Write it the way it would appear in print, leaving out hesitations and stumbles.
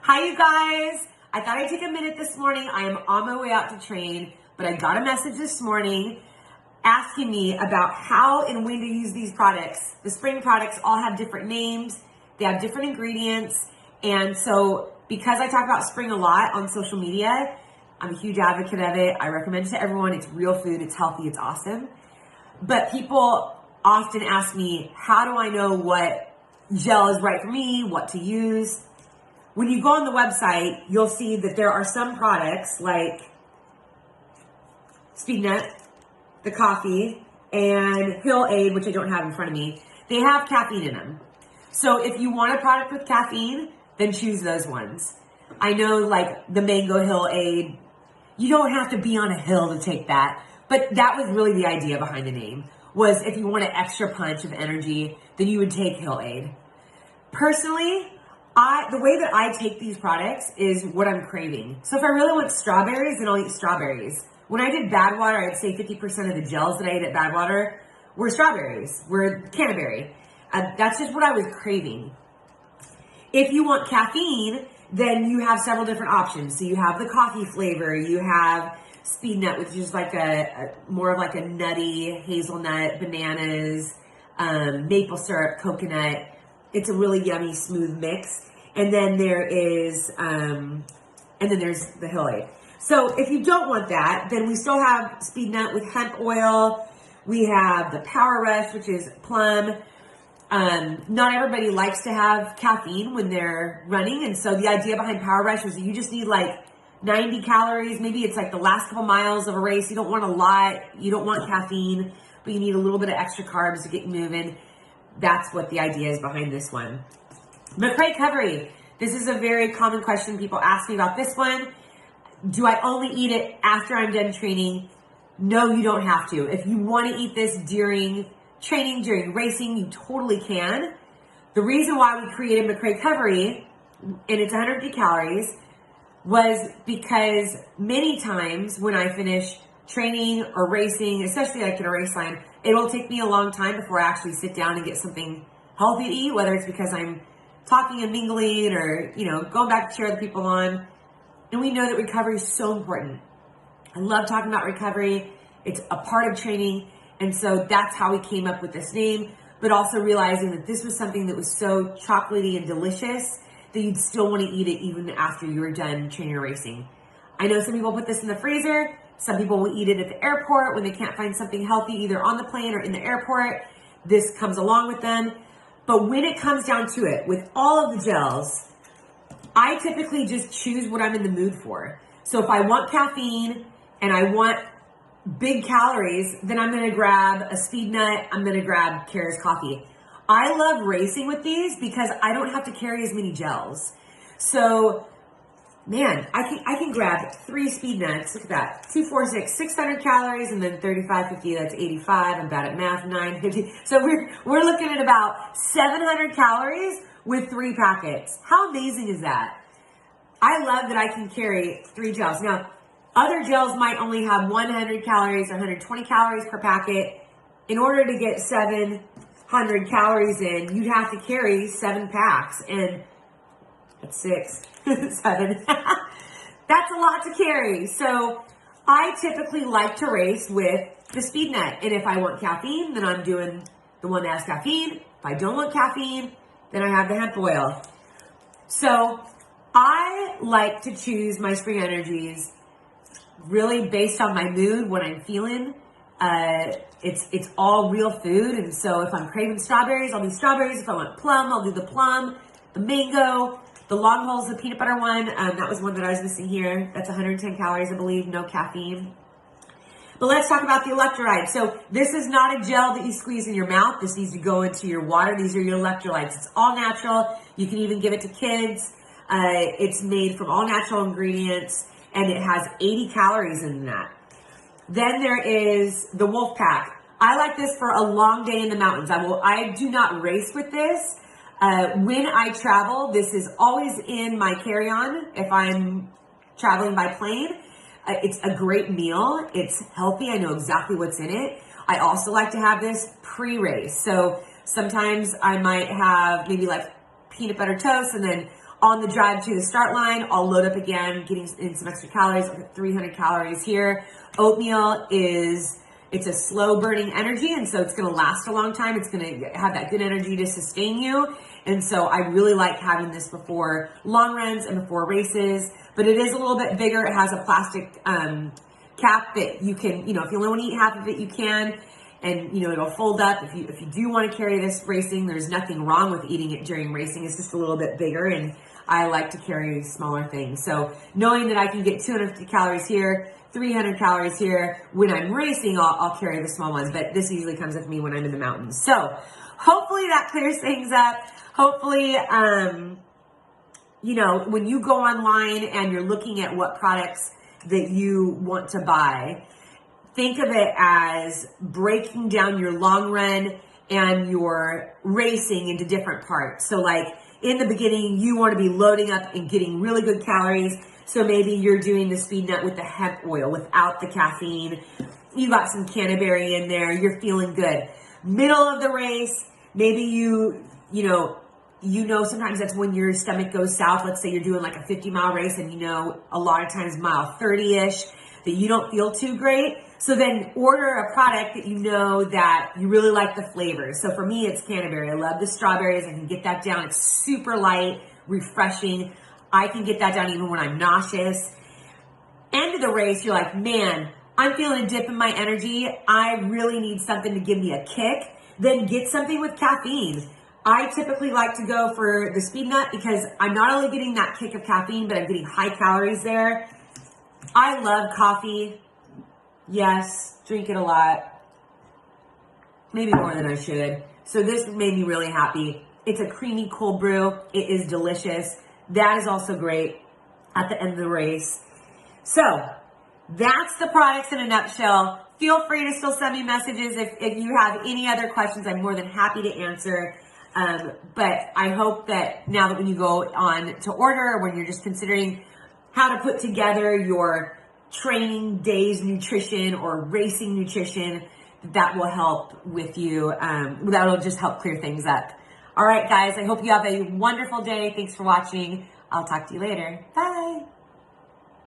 Hi, you guys. I thought I'd take a minute this morning. I am on my way out to train, but I got a message this morning asking me about how and when to use these products. The spring products all have different names. They have different ingredients. And so because I talk about spring a lot on social media, I'm a huge advocate of it. I recommend it to everyone. It's real food. It's healthy. It's awesome. But people often ask me, how do I know what gel is right for me, what to use? When you go on the website, you'll see that there are some products like Speednut, the coffee, and Hill Aid, which I don't have in front of me. They have caffeine in them. So if you want a product with caffeine, then choose those ones. I know like the Mango Hill Aid, you don't have to be on a hill to take that. But that was really the idea behind the name, was if you want an extra punch of energy, then you would take Hill Aid. Personally, the way that I take these products is what I'm craving. So if I really want strawberries, then I'll eat strawberries. When I did Badwater, I'd say 50% of the gels that I ate at Badwater were strawberries, were canterbury. That's just what I was craving. If you want caffeine, then you have several different options. So you have the coffee flavor, you have Speednut, which is like more of like a nutty hazelnut, bananas, maple syrup, coconut. It's a really yummy, smooth mix. And then there's the Hill Aid. So if you don't want that, then we still have Speednut with hemp oil. We have the Power Rush, which is plum. Not everybody likes to have caffeine when they're running. And so the idea behind Power Rush was that you just need like 90 calories. Maybe it's like the last couple miles of a race. You don't want a lot. You don't want caffeine, but you need a little bit of extra carbs to get you moving. That's what the idea is behind this one. McRae Recovery. This is a very common question. People ask me about this one. Do I only eat it after I'm done training? No, you don't have to. If you want to eat this during training, during racing, you totally can. The reason why we created McRae Recovery, and it's 150 calories, was because many times when I finish training or racing, especially like in a race line, it will take me a long time before I actually sit down and get something healthy to eat, whether it's because I'm talking and mingling or, going back to cheer other people on. And we know that recovery is so important. I love talking about recovery. It's a part of training. And so that's how we came up with this name, but also realizing that this was something that was so chocolatey and delicious that you'd still want to eat it even after you were done training or racing. I know some people put this in the freezer. Some people will eat it at the airport when they can't find something healthy either on the plane or in the airport. This comes along with them. But when it comes down to it, with all of the gels, I typically just choose what I'm in the mood for. So if I want caffeine and I want big calories, then I'm going to grab a Speednut. I'm going to grab Kara's coffee. I love racing with these because I don't have to carry as many gels. So man, I can grab 3 Speednuts. Look at that. 2, 4, 6, 600 calories, and then 35, 50, that's 85. I'm bad at math, 950. So we're looking at about 700 calories with 3 packets. How amazing is that? I love that I can carry 3 gels. Now, other gels might only have 100 calories or 120 calories per packet. In order to get 700 calories in, you'd have to carry 7 packs, and that's 6. 7. That's a lot to carry. So I typically like to race with the Speednut. And if I want caffeine, then I'm doing the one that has caffeine. If I don't want caffeine, then I have the hemp oil. So I like to choose my spring energies really based on my mood, what I'm feeling. It's all real food. And so if I'm craving strawberries, I'll do strawberries. If I want plum, I'll do the plum, the mango. The long hauls, the peanut butter one, that was one that I was missing here. That's 110 calories, I believe, no caffeine. But let's talk about the electrolytes. So this is not a gel that you squeeze in your mouth. This needs to go into your water. These are your electrolytes. It's all natural. You can even give it to kids. It's made from all natural ingredients, and it has 80 calories in that. Then there is the Wolf Pack. I like this for a long day in the mountains. I do not race with this. When I travel, this is always in my carry-on if I'm traveling by plane. It's a great meal. It's healthy. I know exactly what's in it. I also like to have this pre-race. So sometimes I might have maybe like peanut butter toast, and then On the drive to the start line, I'll load up again, getting in some extra calories. I'll get 300 calories here. Oatmeal it's a slow burning energy, and so it's going to last a long time. It's going to have that good energy to sustain you. And so I really like having this before long runs and before races, but it is a little bit bigger. It has a plastic cap that you can, if you only want to eat half of it, you can. And, it'll fold up. If you do want to carry this racing, there's nothing wrong with eating it during racing. It's just a little bit bigger, and I like to carry smaller things. So knowing that I can get 250 calories here, 300 calories here, when I'm racing, I'll carry the small ones. But this usually comes with me when I'm in the mountains. So hopefully that clears things up. Hopefully, when you go online and you're looking at what products that you want to buy, think of it as breaking down your long run and your racing into different parts. So like in the beginning, you want to be loading up and getting really good calories. So maybe you're doing the speed nut with the hemp oil without the caffeine. You got some canterbury in there. You're feeling good. Middle of the race, maybe you know sometimes that's when your stomach goes south. Let's say you're doing like a 50-mile race, and a lot of times mile 30-ish that you don't feel too great. So then order a product that that you really like the flavors. So for me, it's canterbury. I love the strawberries. I can get that down. It's super light, refreshing. I can get that down even when I'm nauseous. End of the race, you're like, man, I'm feeling a dip in my energy. I really need something to give me a kick. Then get something with caffeine. I typically like to go for the speed nut because I'm not only getting that kick of caffeine, but I'm getting high calories there. I love coffee. Yes, drink it a lot. Maybe more than I should. So this made me really happy. It's a creamy cold brew. It is delicious. That is also great at the end of the race. So that's the products in a nutshell. Feel free to still send me messages if you have any other questions. I'm more than happy to answer. But I hope that now that when you go on to order, or when you're just considering how to put together your training day's nutrition or racing nutrition, that will help with you. That will just help clear things up. All right, guys, I hope you have a wonderful day. Thanks for watching. I'll talk to you later. Bye.